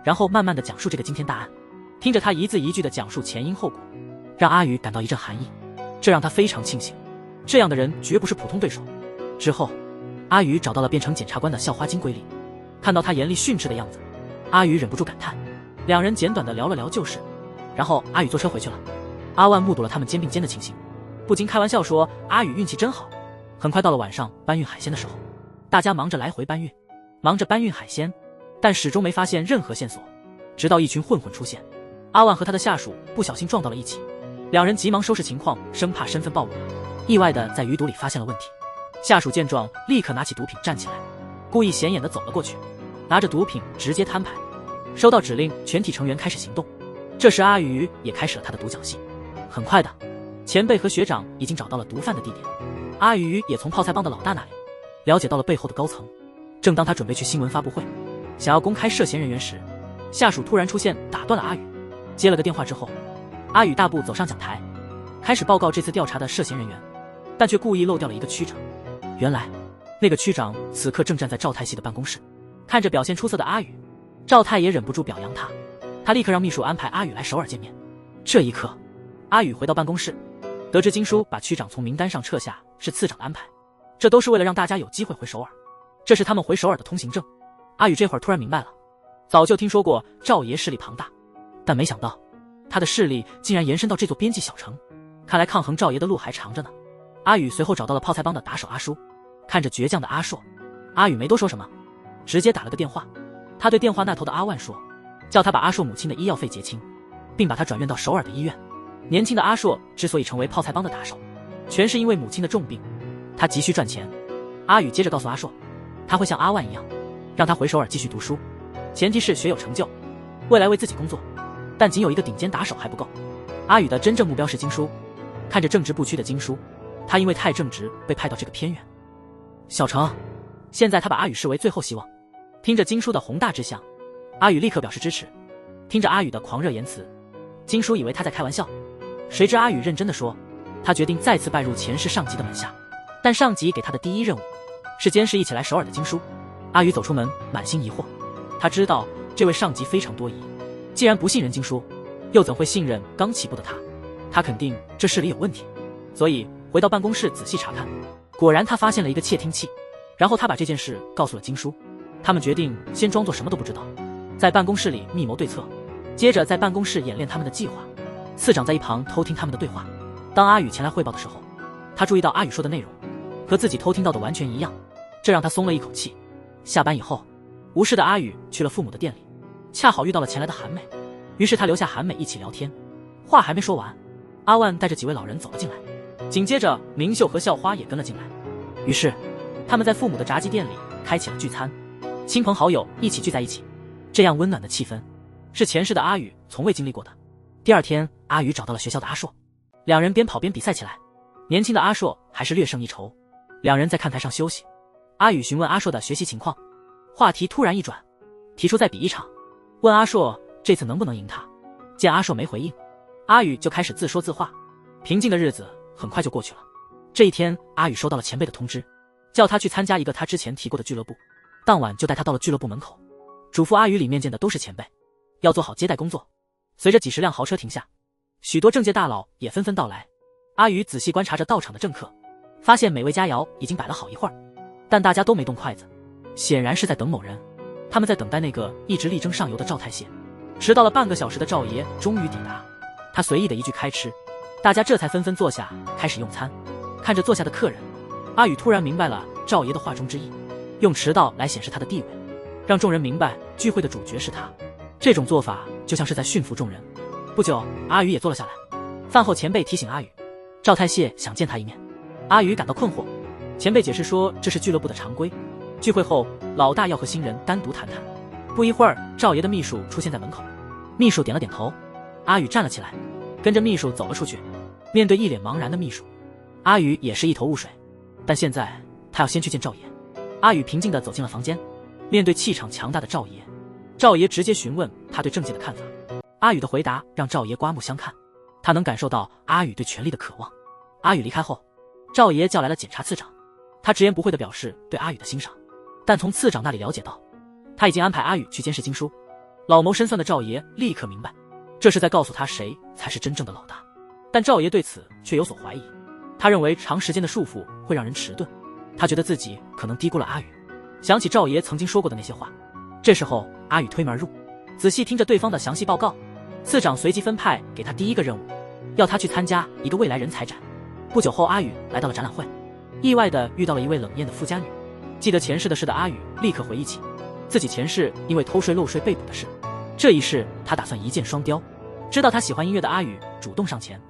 然后慢慢地讲述这个惊天大案。听着他一字一句地讲述前因后果，让阿宇感到一阵寒意。这让他非常庆幸，这样的人绝不是普通对手。之后阿宇找到了变成检察官的校花金龟梨，看到他严厉训斥的样子，阿宇忍不住感叹。两人简短地聊了聊旧事，然后阿宇坐车回去了。阿万目睹了他们肩并肩的情形，不禁开玩笑说阿宇运气真好。很快到了晚上搬运海鲜的时候，大家忙着来回搬运，忙着搬运海鲜，但始终没发现任何线索。直到一群混混出现，阿万和他的下属不小心撞到了一起，两人急忙收拾情况，生怕身份暴露，意外的在鱼肚里发现了问题。下属见状立刻拿起毒品站起来，故意显眼的走了过去，拿着毒品直接摊牌。收到指令，全体成员开始行动。这时阿宇也开始了他的独角戏。很快的，前辈和学长已经找到了毒贩的地点，阿宇也从泡菜帮的老大那里了解到了背后的高层。正当他准备去新闻发布会，想要公开涉嫌人员时，下属突然出现，打断了阿宇。接了个电话之后，阿宇大步走上讲台，开始报告这次调查的涉嫌人员，但却故意漏掉了一个区长。原来那个区长此刻正站在赵泰熙的办公室，看着表现出色的阿宇，赵泰也忍不住表扬他。他立刻让秘书安排阿宇来首尔见面。这一刻，阿宇回到办公室，得知金叔把区长从名单上撤下是次长的安排，这都是为了让大家有机会回首尔，这是他们回首尔的通行证。阿宇这会儿突然明白了，早就听说过赵爷势力庞大，但没想到他的势力竟然延伸到这座边际小城，看来抗衡赵爷的路还长着呢。阿宇随后找到了泡菜帮的打手阿叔，看着倔强的阿硕，阿宇没多说什么，直接打了个电话。他对电话那头的阿万说，叫他把阿硕母亲的医药费结清，并把他转院到首尔的医院。年轻的阿硕之所以成为泡菜帮的打手，全是因为母亲的重病，他急需赚钱。阿宇接着告诉阿硕，他会像阿万一样，让他回首尔继续读书，前提是学有成就，未来为自己工作，但仅有一个顶尖打手还不够。阿宇的真正目标是金叔。看着正直不屈的金叔，他因为太正直被派到这个偏远小城，现在他把阿宇视为最后希望。听着金叔的宏大志向，阿宇立刻表示支持。听着阿宇的狂热言辞，金叔以为他在开玩笑，谁知阿宇认真的说，他决定再次拜入前世上级的门下，但上级给他的第一任务是监视一起来首尔的金叔。阿宇走出门，满心疑惑，他知道这位上级非常多疑，既然不信任金叔，又怎会信任刚起步的他？他肯定这事里有问题，所以回到办公室仔细查看，果然他发现了一个窃听器。然后他把这件事告诉了金叔，他们决定先装作什么都不知道，在办公室里密谋对策，接着在办公室演练他们的计划。次长在一旁偷听他们的对话。当阿宇前来汇报的时候，他注意到阿宇说的内容和自己偷听到的完全一样，这让他松了一口气。下班以后，无事的阿宇去了父母的店里，恰好遇到了前来的韩美，于是他留下韩美一起聊天。话还没说完，阿万带着几位老人走了进来，紧接着明秀和校花也跟了进来。于是他们在父母的炸鸡店里开启了聚餐，亲朋好友一起聚在一起，这样温暖的气氛是前世的阿宇从未经历过的。第二天，阿宇找到了学校的阿硕，两人边跑边比赛起来。年轻的阿硕还是略胜一筹。两人在看台上休息，阿宇询问阿硕的学习情况，话题突然一转，提出再比一场，问阿硕这次能不能赢他。见阿硕没回应，阿宇就开始自说自话。平静的日子很快就过去了。这一天，阿宇收到了前辈的通知，叫他去参加一个他之前提过的俱乐部。当晚就带他到了俱乐部门口，嘱咐阿宇里面见的都是前辈，要做好接待工作。随着几十辆豪车停下，许多政界大佬也纷纷到来。阿宇仔细观察着到场的政客，发现美味佳肴已经摆了好一会儿，但大家都没动筷子，显然是在等某人。他们在等待那个一直力争上游的赵太谢。迟到了半个小时的赵爷终于抵达，他随意的一句开吃，大家这才纷纷坐下开始用餐。看着坐下的客人，阿宇突然明白了赵爷的话中之意，用迟到来显示他的地位，让众人明白聚会的主角是他。这种做法就像是在驯服众人。不久，阿宇也坐了下来。饭后，前辈提醒阿宇，赵太谢想见他一面。阿宇感到困惑，前辈解释说这是俱乐部的常规，聚会后老大要和新人单独谈谈。不一会儿，赵爷的秘书出现在门口，秘书点了点头，阿宇站了起来，跟着秘书走了出去。面对一脸茫然的秘书，阿宇也是一头雾水，但现在他要先去见赵爷。阿宇平静地走进了房间，面对气场强大的赵爷，赵爷直接询问他对政界的看法。阿宇的回答让赵爷刮目相看，他能感受到阿宇对权力的渴望。阿宇离开后，赵爷叫来了检察次长，他直言不讳地表示对阿宇的欣赏，但从次长那里了解到，他已经安排阿宇去监视经书。老谋深算的赵爷立刻明白，这是在告诉他谁才是真正的老大。但赵爷对此却有所怀疑，他认为长时间的束缚会让人迟钝，他觉得自己可能低估了阿宇。想起赵爷曾经说过的那些话，这时候阿宇推门而入，仔细听着对方的详细报告。次长随即分派给他第一个任务，要他去参加一个未来人才展。不久后，阿宇来到了展览会，意外地遇到了一位冷艳的富家女。记得前世的事的阿宇立刻回忆起自己前世因为偷税漏税被捕的事，这一世他打算一箭双雕。知道他喜欢音乐的阿宇主动上前，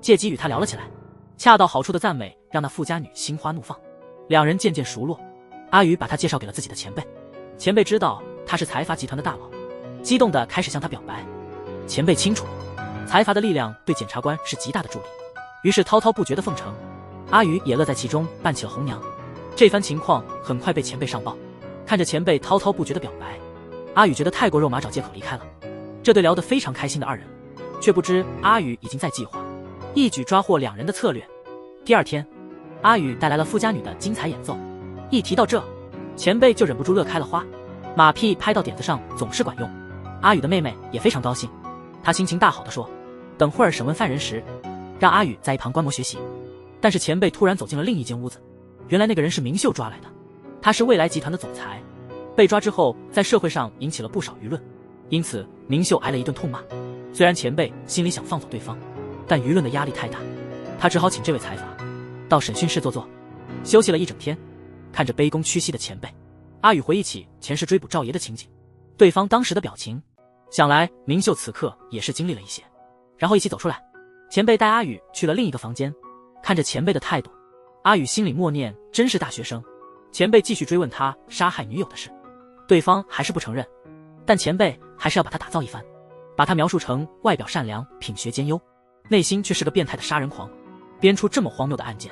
借机与他聊了起来，恰到好处的赞美让那富家女心花怒放，两人渐渐熟络。阿宇把他介绍给了自己的前辈，前辈知道他是财阀集团的大佬，激动地开始向他表白。前辈清楚财阀的力量对检察官是极大的助力，于是滔滔不绝地奉承。阿宇也乐在其中，扮起了红娘。这番情况很快被前辈上报，看着前辈滔滔不绝的表白，阿宇觉得太过肉麻，找借口离开了。这对聊得非常开心的二人，却不知阿宇已经在计划一举抓获两人的策略。第二天，阿宇带来了富家女的精彩演奏，一提到这，前辈就忍不住乐开了花。马屁拍到点子上总是管用，阿宇的妹妹也非常高兴，她心情大好地说，等会儿审问犯人时，让阿宇在一旁观摩学习。但是前辈突然走进了另一间屋子，原来那个人是明秀抓来的，他是未来集团的总裁，被抓之后在社会上引起了不少舆论，因此明秀挨了一顿痛骂。虽然前辈心里想放走对方，但舆论的压力太大，他只好请这位财阀到审讯室坐坐，休息了一整天。看着卑躬屈膝的前辈，阿宇回忆起前世追捕赵爷的情景，对方当时的表情，想来明秀此刻也是经历了一些。然后一起走出来，前辈带阿宇去了另一个房间，看着前辈的态度，阿宇心里默念真是大学生。前辈继续追问他杀害女友的事，对方还是不承认，但前辈还是要把他打造一番，把他描述成外表善良，品学兼优，内心却是个变态的杀人狂，编出这么荒谬的案件，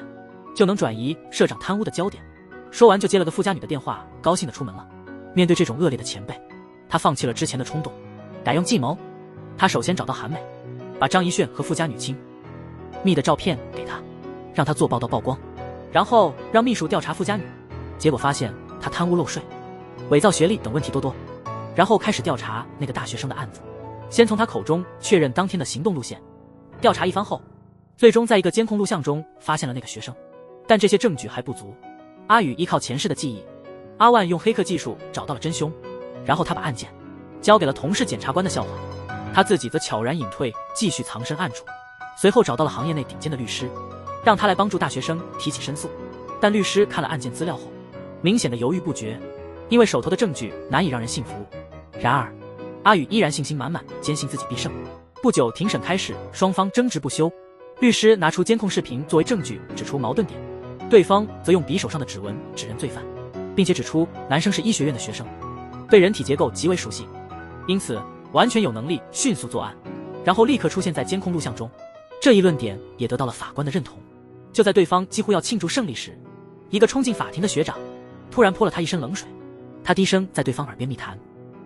就能转移社长贪污的焦点。说完就接了个富家女的电话，高兴地出门了。面对这种恶劣的前辈，他放弃了之前的冲动，改用计谋。他首先找到韩美，把张怡炫和富家女亲密的照片给他，让他做报道曝光，然后让秘书调查富家女，结果发现他贪污漏税、伪造学历等问题多多，然后开始调查那个大学生的案子，先从他口中确认当天的行动路线。调查一番后，最终在一个监控录像中发现了那个学生，但这些证据还不足。阿宇依靠前世的记忆，阿万用黑客技术找到了真凶，然后他把案件交给了同是检察官的校花，他自己则悄然隐退，继续藏身暗处。随后找到了行业内顶尖的律师，让他来帮助大学生提起申诉。但律师看了案件资料后，明显的犹豫不决，因为手头的证据难以让人信服。然而，阿宇依然信心满满，坚信自己必胜。不久，庭审开始，双方争执不休。律师拿出监控视频作为证据，指出矛盾点，对方则用匕首上的指纹指认罪犯，并且指出男生是医学院的学生，对人体结构极为熟悉，因此完全有能力迅速作案，然后立刻出现在监控录像中。这一论点也得到了法官的认同。就在对方几乎要庆祝胜利时，一个冲进法庭的学长突然泼了他一身冷水，他低声在对方耳边密谈，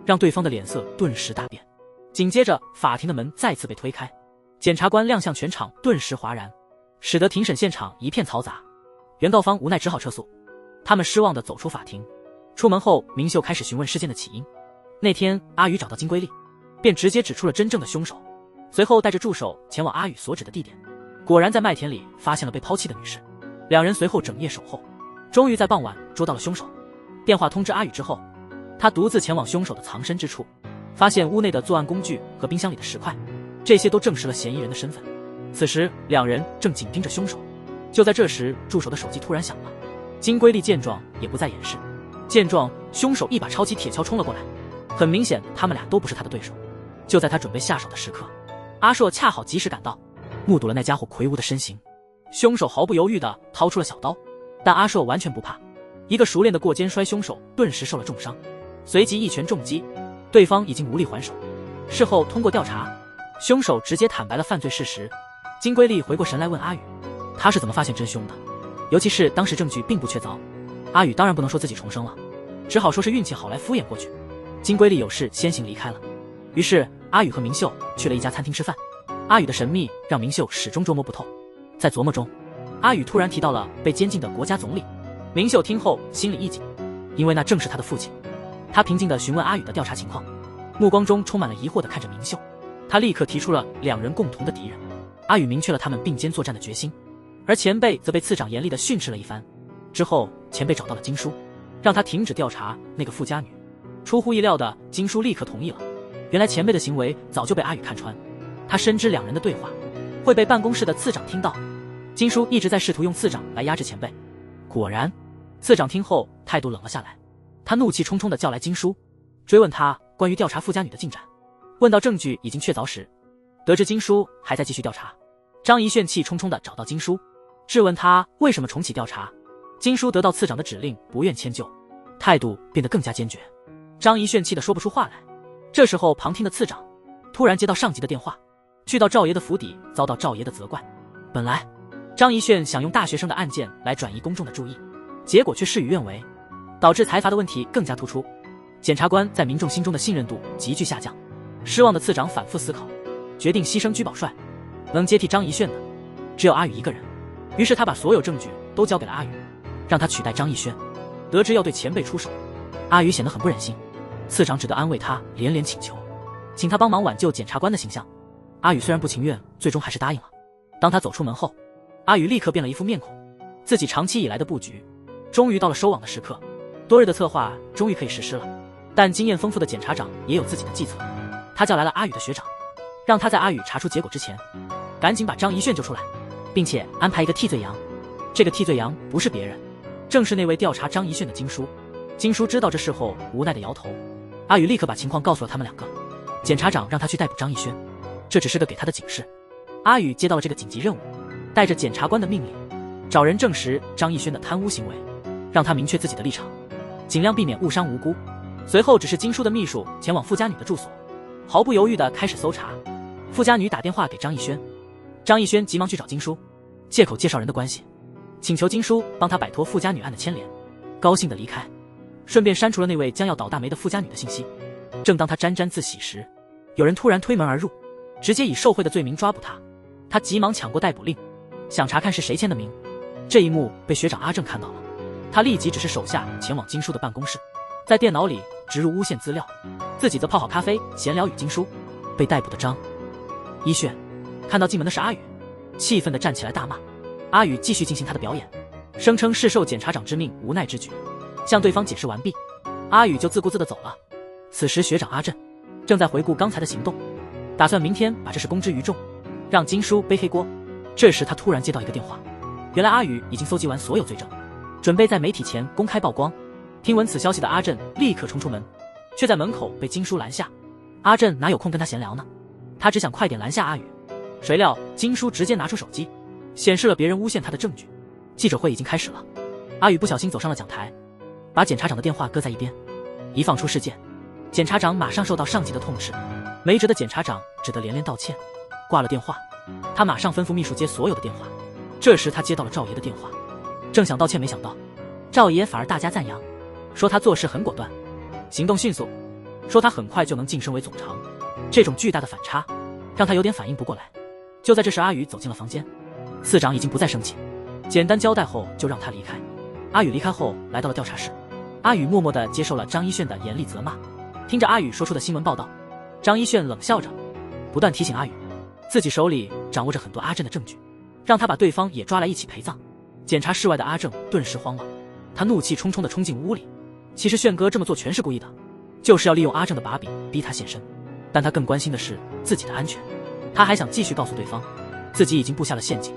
让对方的脸色顿时大变。紧接着，法庭的门再次被推开，检察官亮相全场，顿时哗然，使得庭审现场一片嘈杂。原告方无奈只好撤诉，他们失望地走出法庭。出门后，明秀开始询问事件的起因。那天，阿宇找到金龟莉，便直接指出了真正的凶手，随后带着助手前往阿宇所指的地点，果然在麦田里发现了被抛弃的女士。两人随后整夜守候，终于在傍晚捉到了凶手。电话通知阿宇之后，他独自前往凶手的藏身之处，发现屋内的作案工具和冰箱里的石块，这些都证实了嫌疑人的身份。此时两人正紧盯着凶手。就在这时，助手的手机突然响了。金龟莉见状也不再掩饰，见状凶手一把抄起铁锹冲了过来，很明显他们俩都不是他的对手。就在他准备下手的时刻，阿硕恰好及时赶到，目睹了那家伙魁梧的身形。凶手毫不犹豫地掏出了小刀，但阿硕完全不怕，一个熟练的过肩摔，凶手顿时受了重伤，随即一拳重击，对方已经无力还手。事后通过调查，凶手直接坦白了犯罪事实。金龟莉回过神来问阿宇，他是怎么发现真凶的，尤其是当时证据并不确凿。阿宇当然不能说自己重生了，只好说是运气好来敷衍过去。金龟莉有事先行离开了，于是阿宇和明秀去了一家餐厅吃饭。阿宇的神秘让明秀始终捉摸不透，在琢磨中，阿宇突然提到了被监禁的国家总理。明秀听后心里一紧，因为那正是他的父亲。他平静地询问阿宇的调查情况，目光中充满了疑惑地看着明秀。他立刻提出了两人共同的敌人。阿宇明确了他们并肩作战的决心，而前辈则被次长严厉地训斥了一番。之后，前辈找到了金叔，让他停止调查那个富家女。出乎意料的，金叔立刻同意了。原来前辈的行为早就被阿宇看穿，他深知两人的对话会被办公室的次长听到。金叔一直在试图用次长来压制前辈，果然，次长听后态度冷了下来。他怒气冲冲地叫来金叔，追问他关于调查富家女的进展。问到证据已经确凿时，得知金叔还在继续调查。张一炫气冲冲地找到金叔，质问他为什么重启调查。金叔得到次长的指令，不愿迁就，态度变得更加坚决。张一炫气得说不出话来。这时候，旁听的次长突然接到上级的电话，去到赵爷的府邸，遭到赵爷的责怪。本来张一炫想用大学生的案件来转移公众的注意，结果却事与愿违，导致财阀的问题更加突出。检察官在民众心中的信任度急剧下降。失望的次长反复思考，决定牺牲居宝帅，能接替张一炫的只有阿宇一个人。于是他把所有证据都交给了阿宇，让他取代张一轩。得知要对前辈出手，阿宇显得很不忍心，次长只得安慰他，连连请求，请他帮忙挽救检察官的形象。阿宇虽然不情愿，最终还是答应了。当他走出门后，阿宇立刻变了一副面孔，自己长期以来的布局终于到了收网的时刻，多日的策划终于可以实施了。但经验丰富的检察长也有自己的计策，他叫来了阿宇的学长，让他在阿宇查出结果之前赶紧把张一炫救出来，并且安排一个替罪羊。这个替罪羊不是别人，正是那位调查张一炫的金叔。金叔知道这事后无奈的摇头。阿宇立刻把情况告诉了他们两个，检察长让他去逮捕张一轩，这只是个给他的警示。阿宇接到了这个紧急任务，带着检察官的命令，找人证实张一轩的贪污行为，让他明确自己的立场，尽量避免误伤无辜。随后指示金叔的秘书前往富家女的住所，毫不犹豫地开始搜查。富家女打电话给张一轩，张一轩急忙去找金叔，借口介绍人的关系，请求金叔帮他摆脱富家女案的牵连，高兴地离开，顺便删除了那位将要倒大霉的富家女的信息。正当他沾沾自喜时，有人突然推门而入，直接以受贿的罪名抓捕他。他急忙抢过逮捕令，想查看是谁签的名。这一幕被学长阿正看到了，他立即指示手下前往金叔的办公室，在电脑里植入诬陷资料，自己则泡好咖啡闲聊与金叔。被逮捕的张一炫看到进门的是阿宇，气愤地站起来大骂。阿宇继续进行他的表演，声称是受检察长之命无奈之举。向对方解释完毕，阿宇就自顾自地走了。此时学长阿正正在回顾刚才的行动，打算明天把这事公之于众，让金叔背黑锅。这时他突然接到一个电话，原来阿宇已经搜集完所有罪证，准备在媒体前公开曝光。听闻此消息的阿震立刻冲出门，却在门口被金叔拦下。阿震哪有空跟他闲聊呢？他只想快点拦下阿宇。谁料金叔直接拿出手机，显示了别人诬陷他的证据。记者会已经开始了，阿宇不小心走上了讲台，把检察长的电话搁在一边。一放出事件，检察长马上受到上级的痛斥，没辙的检察长只得连连道歉。挂了电话，他马上吩咐秘书接所有的电话。这时他接到了赵爷的电话，正想道歉，没想到赵爷反而大加赞扬，说他做事很果断，行动迅速，说他很快就能晋升为总长。这种巨大的反差让他有点反应不过来。就在这时，阿宇走进了房间，次长已经不再生气，简单交代后就让他离开。阿宇离开后来到了调查室，阿宇默默地接受了张一炫的严厉责骂。听着阿宇说出的新闻报道，张一炫冷笑着，不断提醒阿宇，自己手里掌握着很多阿震的证据，让他把对方也抓来一起陪葬。检查室外的阿正顿时慌了，他怒气冲冲地冲进屋里。其实炫哥这么做全是故意的，就是要利用阿正的把柄逼他现身，但他更关心的是自己的安全。他还想继续告诉对方，自己已经布下了陷阱，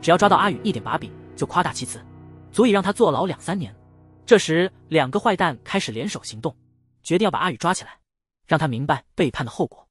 只要抓到阿宇一点把柄就夸大其词，足以让他坐牢2-3年。这时两个坏蛋开始联手行动，决定要把阿宇抓起来，让他明白背叛的后果。